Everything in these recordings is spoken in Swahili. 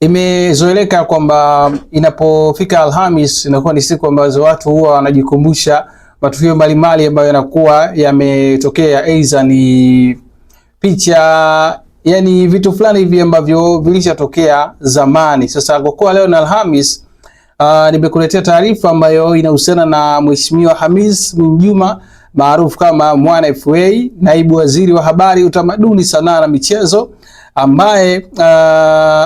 Imezoeleka kwamba inapofika Alhamis inakuwa ni siku ambazo watu huwa wanajikumbusha matukio mbalimbali ambayo yanakuwa yametokea, aidha ni picha, yani vitu fulani hivi ambavyo vilishatokea zamani. Sasa kwa kuwa leo na Alhamis, nimekuletea taarifa ambayo inahusiana na Mheshimiwa Hamis Mwinjuma maarufu kama Mwana FA, naibu waziri wa habari, utamaduni, sanaa na michezo, ambaye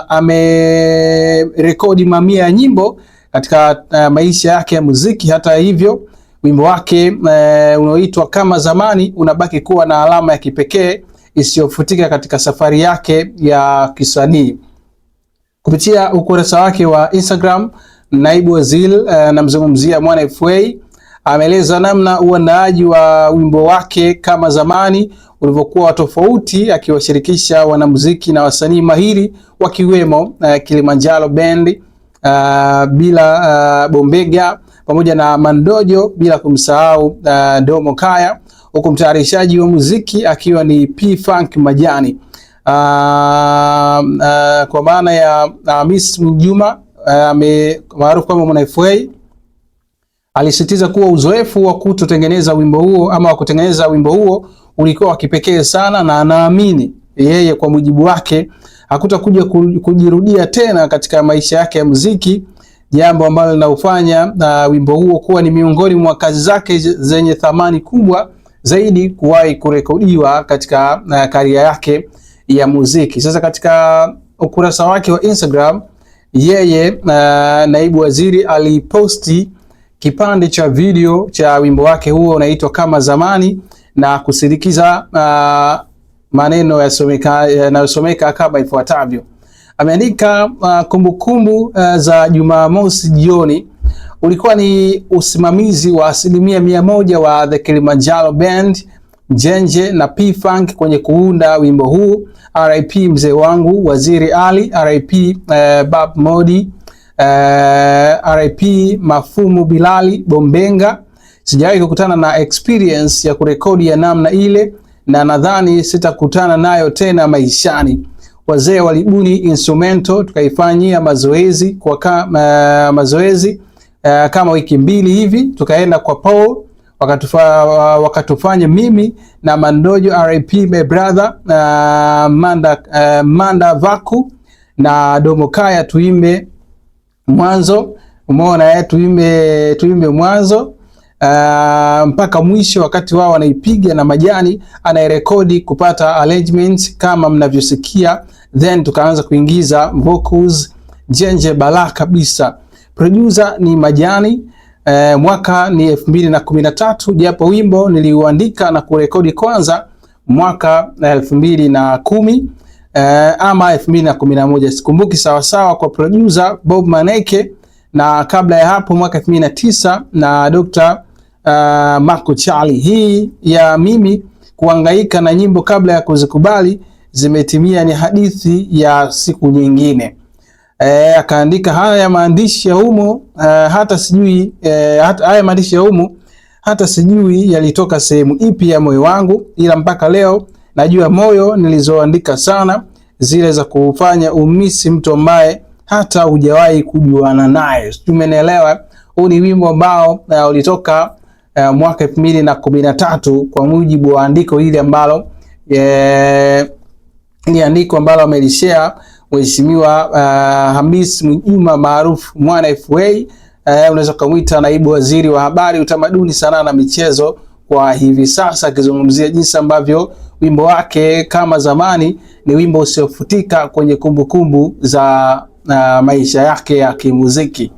amerekodi mamia ya nyimbo katika maisha yake ya muziki. Hata hivyo, wimbo wake unaoitwa Kama Zamani unabaki kuwa na alama ya kipekee isiyofutika katika safari yake ya kisanii. Kupitia ukurasa wake wa Instagram, naibu waziri namzungumzia Mwana FA ameeleza namna uandaaji wa wimbo wake Kama Zamani ulivyokuwa tofauti, akiwashirikisha wanamuziki na wasanii mahiri wakiwemo Kilimanjaro Band, bila Bombega pamoja na Mandojo, bila kumsahau Domo Kaya, huku mtayarishaji wa muziki akiwa ni P-Funk Majani. Kwa maana ya Hamis Mwinjuma maarufu kama Mwana FA alisisitiza kuwa uzoefu wa kutengeneza wimbo huo ama wa kutengeneza wimbo huo ulikuwa wa kipekee sana, na anaamini yeye, kwa mujibu wake, hakutakuja kujirudia tena katika maisha yake ya muziki, jambo ambalo linaufanya wimbo huo kuwa ni miongoni mwa kazi zake zenye thamani kubwa zaidi kuwahi kurekodiwa katika karia yake ya muziki. Sasa katika ukurasa wake wa Instagram, yeye naibu waziri aliposti kipande cha video cha wimbo wake huo unaitwa Kama Zamani na kusindikiza maneno yanayosomeka kama ifuatavyo. Ameandika kumbukumbu za Jumamosi jioni ulikuwa ni usimamizi wa 100% wa The Kilimanjaro Band, Njenje na P-Funk kwenye kuunda wimbo huu. RIP mzee wangu Waziri Ali, RIP Bab Modi, RIP Mafumu Bilali Bombenga. Sijawahi kukutana na experience ya kurekodi ya namna ile, na nadhani sitakutana nayo tena maishani. Wazee walibuni instrumento, tukaifanyia mazoezi kama wiki 2 hivi, tukaenda kwa Paul wakatufanya mimi na Mandojo, RIP my brother, Manda Vaku na Domo Kaya, tuimbe mwanzo. Umeona, tuimbe mwanzo mpaka mwisho, wakati wao wanaipiga na Majani anayerekodi kupata arrangement kama mnavyosikia, then tukaanza kuingiza vocals Njenje bala kabisa. Producer ni Majani. Mwaka ni 2013, japo wimbo niliuandika na kurekodi kwanza mwaka 2010 ama 2011, sikumbuki sawa sawa, kwa producer Bob Maneke, na kabla ya hapo mwaka 2009 na Dr. Marco Charlie. Hii ya mimi kuhangaika na nyimbo kabla ya kuzikubali zimetimia ni hadithi ya siku nyingine. Akaandika haya maandishi ya humo, haya maandishi ya humo hata sijui yalitoka sehemu ipi ya moyo wangu, ila mpaka leo najua moyo nilizoandika sana, zile za kufanya umisi mtu ambaye hata hujawahi kujuana naye. Tumeelewa. Huu ni wimbo ambao ulitoka mwaka 2013 kwa mujibu wa andiko hili ambalo ni andiko ambalo amelishare Mheshimiwa Hamis Mwinjuma maarufu Mwana FA. Unaweza kumuita naibu waziri wa habari, utamaduni, sanaa na michezo kwa hivi sasa, akizungumzia jinsi ambavyo wimbo wake Kama Zamani ni wimbo usiofutika kwenye kumbukumbu za maisha yake ya kimuziki.